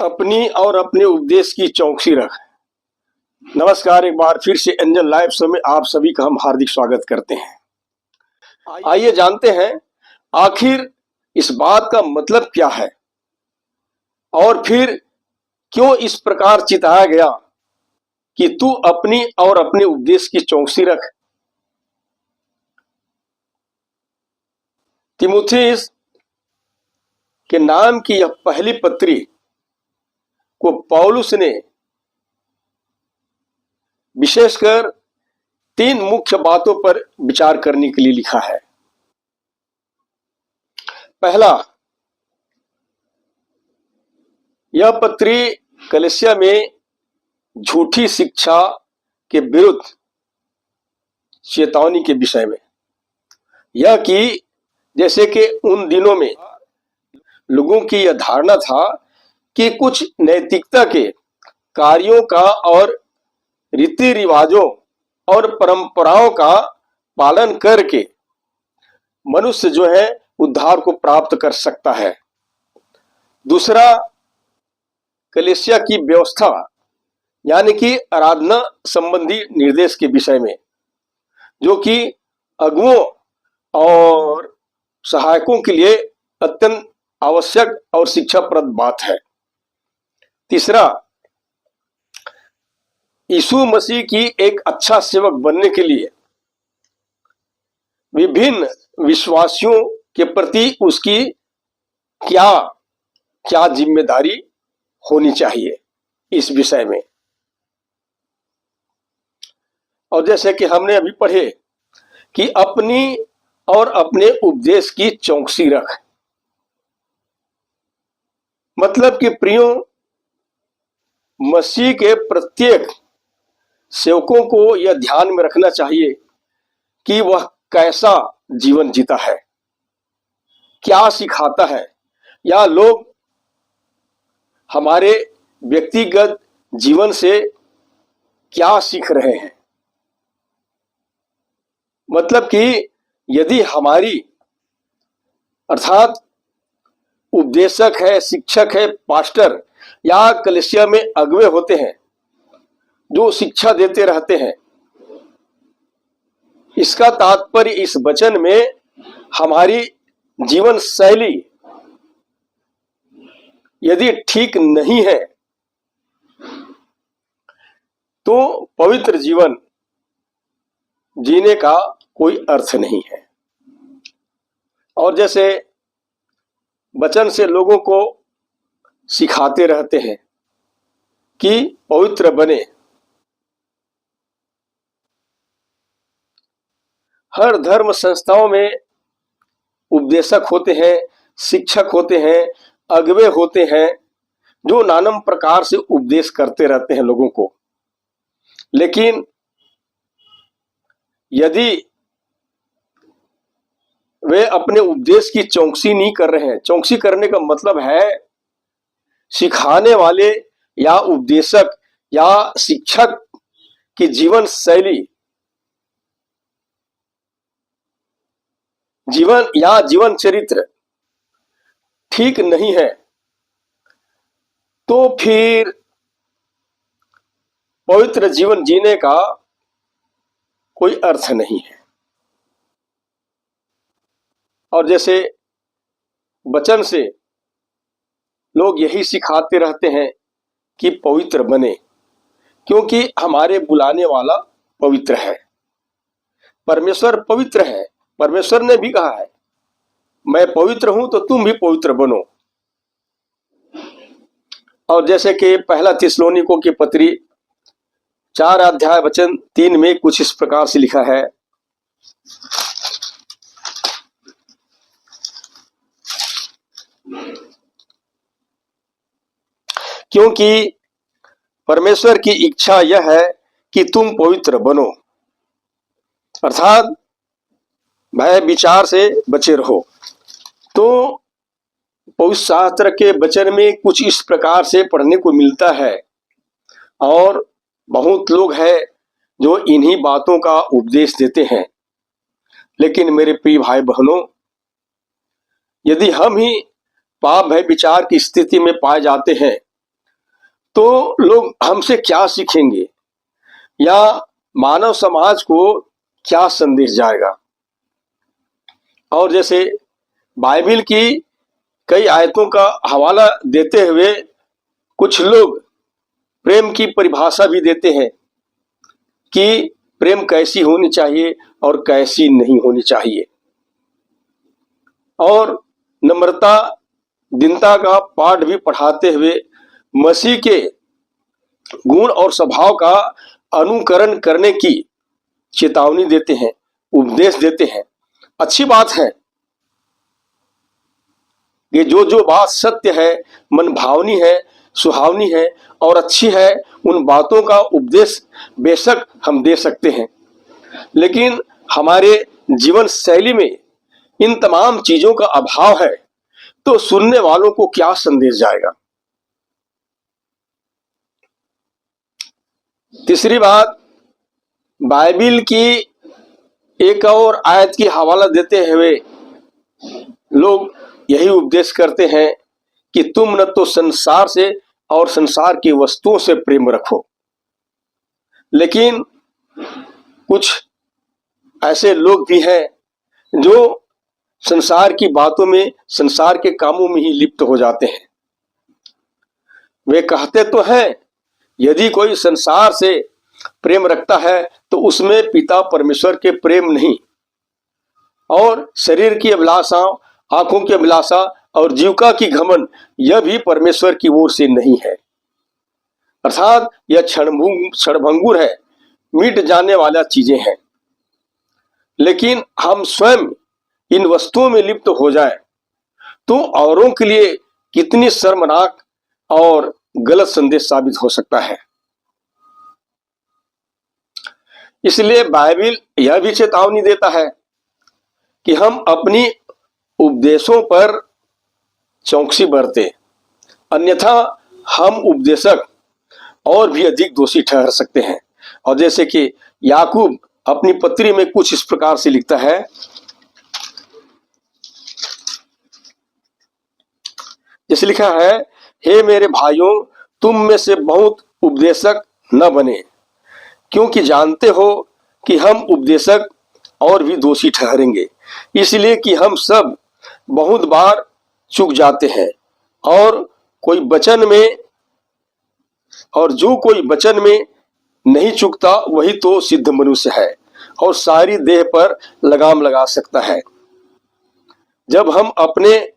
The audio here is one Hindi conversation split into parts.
अपनी और अपने उपदेश की चौकसी रख। नमस्कार, एक बार फिर से एंजल लाइव शो में आप सभी का हम हार्दिक स्वागत करते हैं। आइए जानते हैं आखिर इस बात का मतलब क्या है और फिर क्यों इस प्रकार चिताया गया कि तू अपनी और अपने उपदेश की चौकसी रख। तीमुथियुस के नाम की यह पहली पत्री को पौलुस ने विशेषकर 3 मुख्य बातों पर विचार करने के लिए लिखा है। पहला, यह पत्री कलीसिया में झूठी शिक्षा के विरुद्ध चेतावनी के विषय में, यह कि जैसे कि उन दिनों में लोगों की यह धारणा था कि कुछ नैतिकता के कार्यों का और रीति रिवाजों और परंपराओं का पालन करके मनुष्य जो है उद्धार को प्राप्त कर सकता है। दूसरा, कलीसिया की व्यवस्था यानी कि आराधना संबंधी निर्देश के विषय में, जो कि अगुओं और सहायकों के लिए अत्यंत आवश्यक और शिक्षाप्रद बात है। तीसरा, यीशु मसीह की एक अच्छा सेवक बनने के लिए विभिन्न विश्वासियों के प्रति उसकी क्या क्या जिम्मेदारी होनी चाहिए इस विषय में। और जैसे कि हमने अभी पढ़े कि अपनी और अपने उपदेश की चौकसी रख, मतलब कि प्रियो, मसीह के प्रत्येक सेवकों को यह ध्यान में रखना चाहिए कि वह कैसा जीवन जीता है, क्या सिखाता है, या लोग हमारे व्यक्तिगत जीवन से क्या सीख रहे हैं। मतलब कि यदि हमारी अर्थात उपदेशक है, शिक्षक है, पास्टर या कलीसिया में अगुवे होते हैं जो शिक्षा देते रहते हैं, इसका तात्पर्य इस वचन में हमारी जीवन शैली यदि ठीक नहीं है तो पवित्र जीवन जीने का कोई अर्थ नहीं है। और जैसे वचन से लोगों को सिखाते रहते हैं कि पवित्र बने, हर धर्म संस्थाओं में उपदेशक होते हैं, शिक्षक होते हैं, अगुवे होते हैं जो नाना प्रकार से उपदेश करते रहते हैं लोगों को। लेकिन यदि वे अपने उपदेश की चौकसी नहीं कर रहे हैं, चौकसी करने का मतलब है सिखाने वाले या उपदेशक या शिक्षक की जीवन शैली, जीवन या जीवन चरित्र ठीक नहीं है, तो फिर पवित्र जीवन जीने का कोई अर्थ नहीं है। और जैसे वचन से लोग यही सिखाते रहते हैं कि पवित्र बने, क्योंकि हमारे बुलाने वाला पवित्र है, परमेश्वर पवित्र है। परमेश्वर ने भी कहा है, मैं पवित्र हूं तो तुम भी पवित्र बनो। और जैसे कि पहला थिस्सलुनीकियों की पत्री 4 अध्याय वचन 3 में कुछ इस प्रकार से लिखा है, क्योंकि परमेश्वर की इच्छा यह है कि तुम पवित्र बनो, अर्थात भय विचार से बचे रहो। तो पवित्र शास्त्र के वचन में कुछ इस प्रकार से पढ़ने को मिलता है, और बहुत लोग हैं जो इन्हीं बातों का उपदेश देते हैं। लेकिन मेरे प्रिय भाई बहनों, यदि हम ही पाप भय विचार की स्थिति में पाए जाते हैं तो लोग हमसे क्या सीखेंगे या मानव समाज को क्या संदेश जाएगा। और जैसे बाइबिल की कई आयतों का हवाला देते हुए कुछ लोग प्रेम की परिभाषा भी देते हैं कि प्रेम कैसी होनी चाहिए और कैसी नहीं होनी चाहिए। और नम्रता दीनता का पाठ भी पढ़ाते हुए मसीह के गुण और स्वभाव का अनुकरण करने की चेतावनी देते हैं, उपदेश देते हैं। अच्छी बात है कि जो बात सत्य है, मन भावनी है, सुहावनी है और अच्छी है, उन बातों का उपदेश बेशक हम दे सकते हैं। लेकिन हमारे जीवन शैली में इन तमाम चीजों का अभाव है तो सुनने वालों को क्या संदेश जाएगा। तीसरी बात, बाइबिल की एक और आयत की हवाला देते हुए लोग यही उपदेश करते हैं कि तुम न तो संसार से और संसार की वस्तुओं से प्रेम रखो। लेकिन कुछ ऐसे लोग भी हैं जो संसार की बातों में, संसार के कामों में ही लिप्त हो जाते हैं। वे कहते तो हैं यदि कोई संसार से प्रेम रखता है तो उसमें पिता परमेश्वर के प्रेम नहीं, और शरीर की अभिलाषा, आंखों की अभिलाषा और जीविका की घमंड यह भी परमेश्वर की ओर से नहीं है। अर्थात यह क्षणभंगुर है, मिट जाने वाला चीजें हैं। लेकिन हम स्वयं इन वस्तुओं में लिप्त हो जाए तो औरों के लिए कितनी शर्मनाक और गलत संदेश साबित हो सकता है। इसलिए बाइबिल यह भी चेतावनी देता है कि हम अपनी उपदेशों पर चौकसी बरतें, अन्यथा हम उपदेशक और भी अधिक दोषी ठहर सकते हैं। और जैसे कि याकूब अपनी पत्री में कुछ इस प्रकार से लिखता है, जैसे लिखा है, हे मेरे भाइयों, तुम में से बहुत उपदेशक न बने, क्योंकि जानते हो कि हम उपदेशक और भी दोषी ठहरेंगे, इसलिए कि हम सब बहुत बार चूक जाते हैं। और जो कोई वचन में नहीं चूकता वही तो सिद्ध मनुष्य है और सारी देह पर लगाम लगा सकता है। जब हम अपने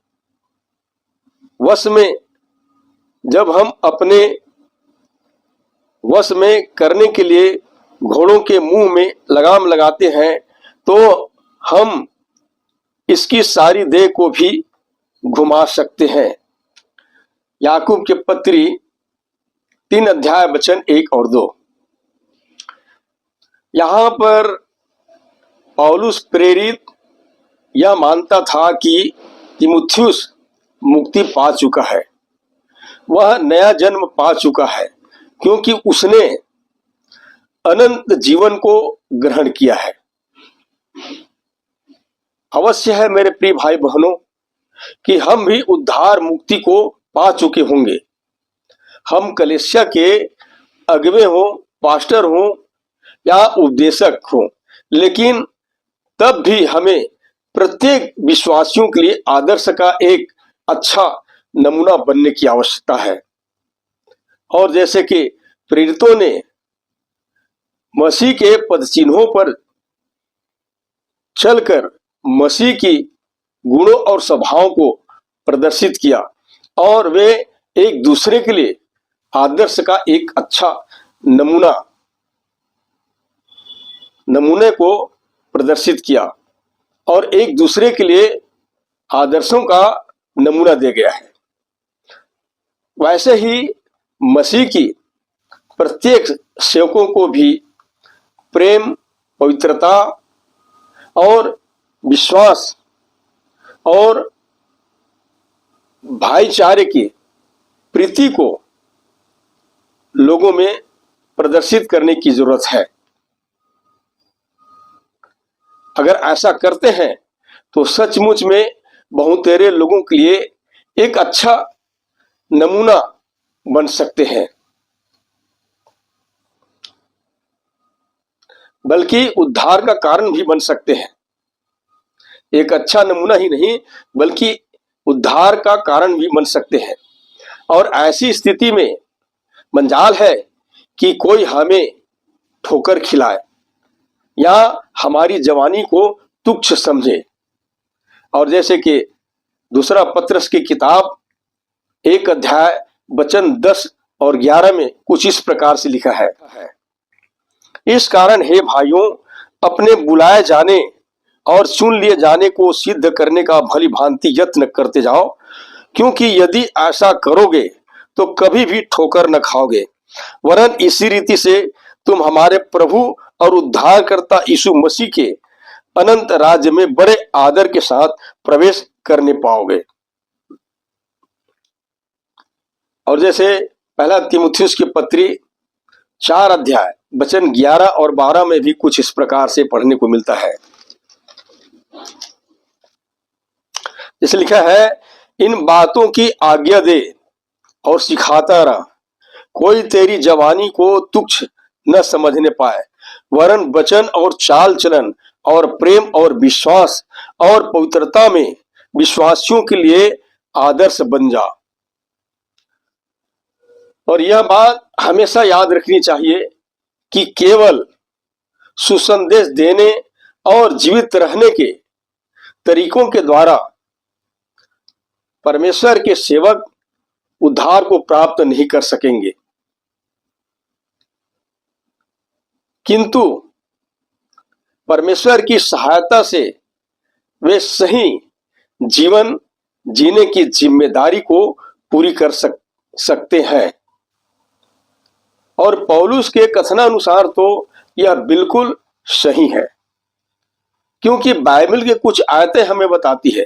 वश में करने के लिए घोड़ों के मुंह में लगाम लगाते हैं तो हम इसकी सारी देह को भी घुमा सकते हैं। याकूब के पत्री 3 अध्याय वचन 1 और 2। यहां पर पौलुस प्रेरित यह मानता था कि तीमुथियुस मुक्ति पा चुका है, वह नया जन्म पा चुका है, क्योंकि उसने अनंत जीवन को ग्रहण किया है। अवश्य है मेरे प्रिय भाई बहनों कि हम भी उद्धार मुक्ति को पा चुके होंगे। हम कलीसिया के अगुवे हों, पास्टर हों या उपदेशक हों, लेकिन तब भी हमें प्रत्येक विश्वासियों के लिए आदर्श का एक अच्छा नमूना बनने की आवश्यकता है। और जैसे कि प्रेरितों ने मसीह के पदचिन्हों पर चलकर मसीह की गुणों और स्वभावों को प्रदर्शित किया और वे एक दूसरे के लिए आदर्श का एक अच्छा नमूने को प्रदर्शित किया और एक दूसरे के लिए आदर्शों का नमूना दे गया है। वैसे ही मसीह की प्रत्येक सेवकों को भी प्रेम, पवित्रता और विश्वास और भाईचारे की प्रीति को लोगों में प्रदर्शित करने की जरूरत है। अगर ऐसा करते हैं तो सचमुच में बहुतेरे लोगों के लिए एक अच्छा नमूना बन सकते हैं। बल्कि उद्धार का कारण भी बन सकते हैं। एक अच्छा नमूना ही नहीं बल्कि उद्धार का कारण भी बन सकते हैं। और ऐसी स्थिति में मंजाल है कि कोई हमें ठोकर खिलाए या हमारी जवानी को तुच्छ समझे। और जैसे कि दूसरा पत्रस की किताब 1 अध्याय वचन 10 और 11 में कुछ इस प्रकार से लिखा है, इस कारण हे भाइयों, अपने बुलाए जाने और चुन लिए जाने को सिद्ध करने का भली भांति यत्न करते जाओ, क्योंकि यदि ऐसा करोगे तो कभी भी ठोकर न खाओगे, वरन इसी रीति से तुम हमारे प्रभु और उद्धारकर्ता यीशु मसीह के अनंत राज्य में बड़े आदर के साथ प्रवेश करने पाओगे। और जैसे पहला तीमुथियुस की पत्री 4 अध्याय वचन 11 और 12 में भी कुछ इस प्रकार से पढ़ने को मिलता है। जैसे लिखा है, इन बातों की आज्ञा दे और सिखाता रहा, कोई तेरी जवानी को तुच्छ न समझने पाए, वरन वचन और चाल चलन और प्रेम और विश्वास और पवित्रता में विश्वासियों के लिए आदर्श बन जा। और यह बात हमेशा याद रखनी चाहिए कि केवल सुसंदेश देने और जीवित रहने के तरीकों के द्वारा परमेश्वर के सेवक उद्धार को प्राप्त नहीं कर सकेंगे, किंतु परमेश्वर की सहायता से वे सही जीवन जीने की जिम्मेदारी को पूरी कर सकते हैं। और पौलुस के कथनानुसार तो यह बिल्कुल सही है, क्योंकि बाइबल के कुछ आयतें हमें बताती है।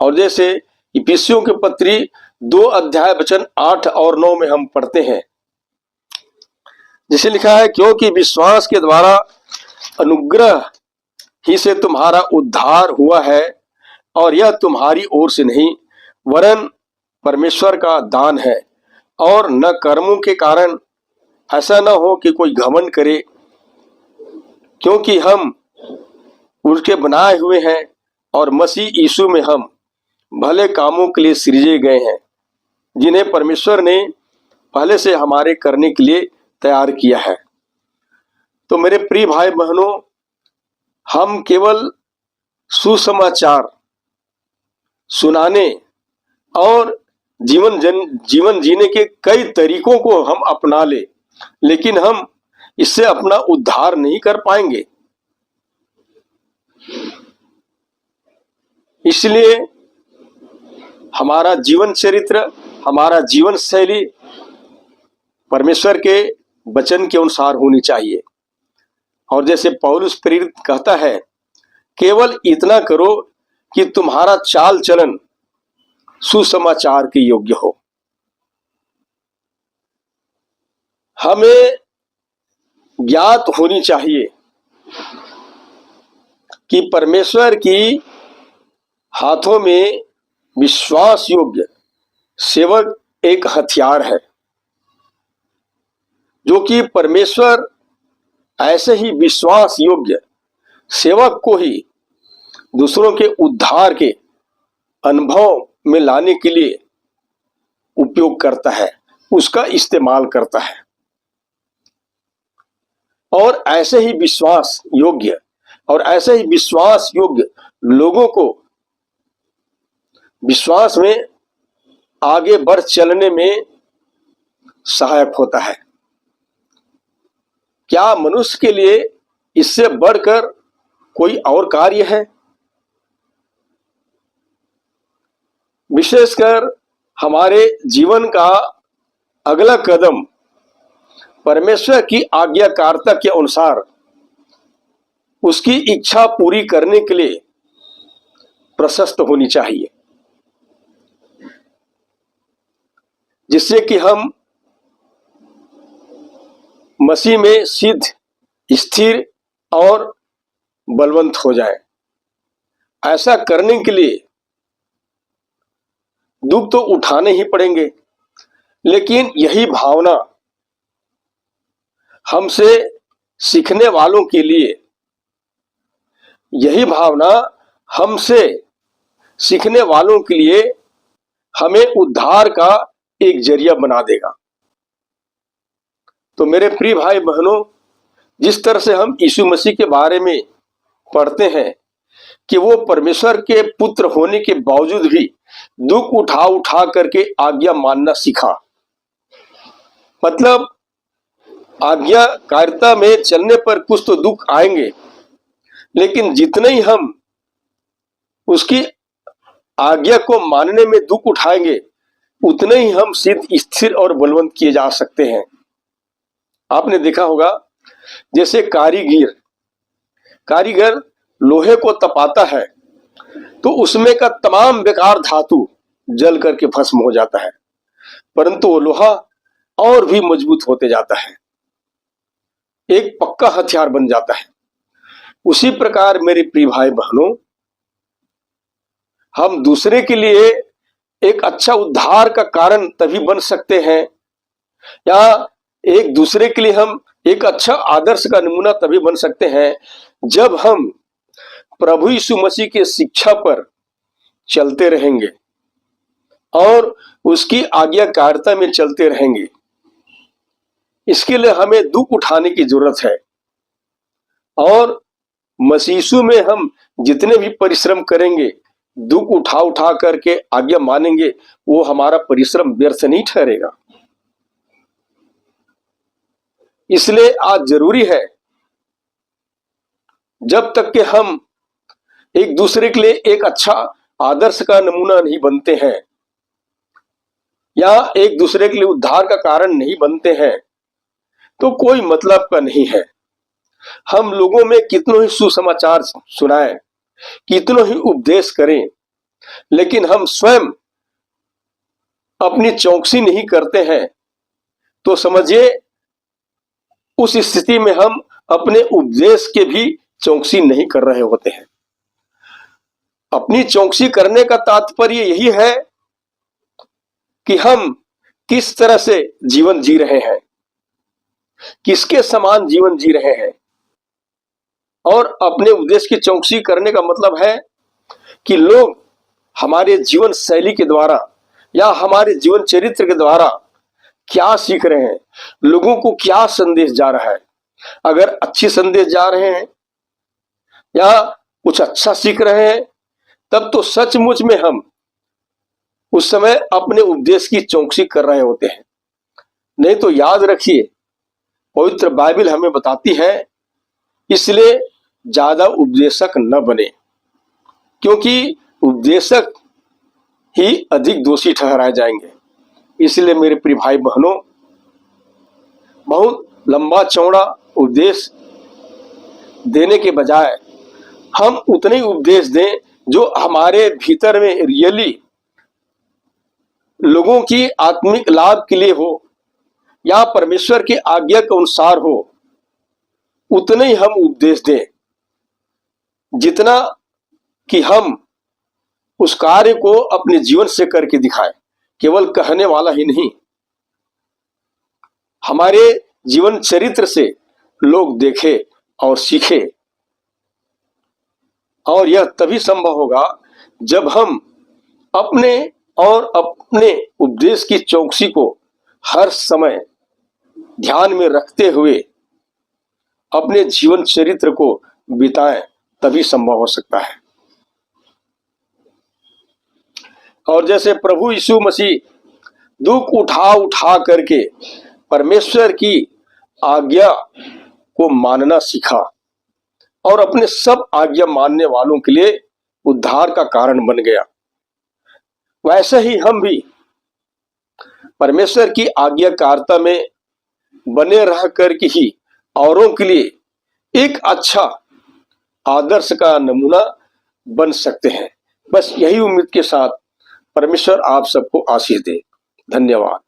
और जैसे इफिसियों के पत्री 2 अध्याय वचन 8 और 9 में हम पढ़ते हैं, जिसे लिखा है, क्योंकि विश्वास के द्वारा अनुग्रह ही से तुम्हारा उद्धार हुआ है, और यह तुम्हारी ओर से नहीं वरन परमेश्वर का दान है, और न कर्मों के कारण, ऐसा न हो कि कोई घमंड करे, क्योंकि हम उसके बनाए हुए हैं और मसीह यीशु में हम भले कामों के लिए सृजे गए हैं, जिन्हें परमेश्वर ने पहले से हमारे करने के लिए तैयार किया है। तो मेरे प्रिय भाई बहनों, हम केवल सुसमाचार सुनाने और जीवन जीने के कई तरीकों को हम अपना ले, लेकिन हम इससे अपना उद्धार नहीं कर पाएंगे। इसलिए हमारा जीवन चरित्र, हमारा जीवन शैली परमेश्वर के वचन के अनुसार होनी चाहिए। और जैसे पौलुस प्रेरित कहता है, केवल इतना करो कि तुम्हारा चाल चलन सुसमाचार के योग्य हो। हमें ज्ञात होनी चाहिए कि परमेश्वर की हाथों में विश्वास योग्य सेवक एक हथियार है, जो कि परमेश्वर ऐसे ही विश्वास योग्य सेवक को ही दूसरों के उद्धार के अनुभव में लाने के लिए उपयोग करता है, उसका इस्तेमाल करता है। और ऐसे ही विश्वास योग्य लोगों को विश्वास में आगे बढ़ चलने में सहायक होता है। क्या मनुष्य के लिए इससे बढ़कर कोई और कार्य है? विशेषकर हमारे जीवन का अगला कदम परमेश्वर की आज्ञाकारिता के अनुसार उसकी इच्छा पूरी करने के लिए प्रशस्त होनी चाहिए, जिससे कि हम मसीह में सिद्ध, स्थिर और बलवंत हो जाएं। ऐसा करने के लिए दुख तो उठाने ही पड़ेंगे, लेकिन यही भावना हमसे सीखने वालों के लिए यही भावना हमसे सीखने वालों के लिए हमें उद्धार का एक जरिया बना देगा। तो मेरे प्रिय भाई बहनों, जिस तरह से हम यीशु मसीह के बारे में पढ़ते हैं कि वो परमेश्वर के पुत्र होने के बावजूद भी दुख उठा उठा करके आज्ञा मानना सीखा। मतलब आज्ञाकारिता में चलने पर कुछ तो दुख आएंगे, लेकिन जितने ही हम उसकी आज्ञा को मानने में दुख उठाएंगे उतने ही हम सिद्ध, स्थिर और बलवंत किए जा सकते हैं। आपने देखा होगा जैसे कारीगर लोहे को तपाता है तो उसमें का तमाम बेकार धातु जल करके भस्म हो जाता है, परंतु वो लोहा और भी मजबूत होते जाता है, एक पक्का हथियार बन जाता है। उसी प्रकार मेरे प्रिय भाई बहनों, हम दूसरे के लिए एक अच्छा उद्धार का कारण तभी बन सकते हैं, या एक दूसरे के लिए हम एक अच्छा आदर्श का नमूना तभी बन सकते हैं जब हम प्रभु यीशु मसीह की शिक्षा पर चलते रहेंगे और उसकी आज्ञाकारिता में चलते रहेंगे। इसके लिए हमें दुख उठाने की जरूरत है, और मसीह यीशु में हम जितने भी परिश्रम करेंगे, दुख उठा उठा करके आज्ञा मानेंगे, वो हमारा परिश्रम व्यर्थ नहीं ठहरेगा। इसलिए आज जरूरी है, जब तक कि हम एक दूसरे के लिए एक अच्छा आदर्श का नमूना नहीं बनते हैं या एक दूसरे के लिए उद्धार का कारण नहीं बनते हैं, तो कोई मतलब का नहीं है। हम लोगों में कितनों ही सुसमाचार सुनाएं, कितनों ही उपदेश करें, लेकिन हम स्वयं अपनी चौकसी नहीं करते हैं, तो समझिए उस स्थिति में हम अपने उपदेश के भी चौकसी नहीं कर रहे होते हैं। अपनी चौकसी करने का तात्पर्य यही है कि हम किस तरह से जीवन जी रहे हैं, किसके समान जीवन जी रहे हैं। और अपने उपदेश की चौकसी करने का मतलब है कि लोग हमारे जीवन शैली के द्वारा या हमारे जीवन चरित्र के द्वारा क्या सीख रहे हैं, लोगों को क्या संदेश जा रहा है। अगर अच्छी संदेश जा रहे हैं या कुछ अच्छा सीख रहे हैं, तब तो सचमुच में हम उस समय अपने उपदेश की चौकसी कर रहे होते हैं। नहीं तो याद रखिए, पवित्र बाइबल हमें बताती है, इसलिए ज्यादा उपदेशक न बने, क्योंकि उपदेशक ही अधिक दोषी ठहराए जाएंगे। इसलिए मेरे प्रिय भाई बहनों, बहुत लंबा चौड़ा उपदेश देने के बजाय हम उतने ही उपदेश दें जो हमारे भीतर में रियली लोगों की आत्मिक लाभ के लिए हो या परमेश्वर की आज्ञा के अनुसार हो। उतने ही हम उपदेश दें जितना कि हम उस कार्य को अपने जीवन से करके दिखाएं, केवल कहने वाला ही नहीं। हमारे जीवन चरित्र से लोग देखे और सीखे, और यह तभी संभव होगा जब हम अपने उपदेश की चौकसी को हर समय ध्यान में रखते हुए अपने जीवन चरित्र को बिताएं, तभी संभव हो सकता है। और जैसे प्रभु यीशु मसीह दुख उठा उठा करके परमेश्वर की आज्ञा को मानना सीखा और अपने सब आज्ञा मानने वालों के लिए उद्धार का कारण बन गया, वैसे ही हम भी परमेश्वर की आज्ञाकारिता में बने रह करके ही औरों के लिए एक अच्छा आदर्श का नमूना बन सकते हैं। बस यही उम्मीद के साथ परमेश्वर आप सबको आशीष दे। धन्यवाद।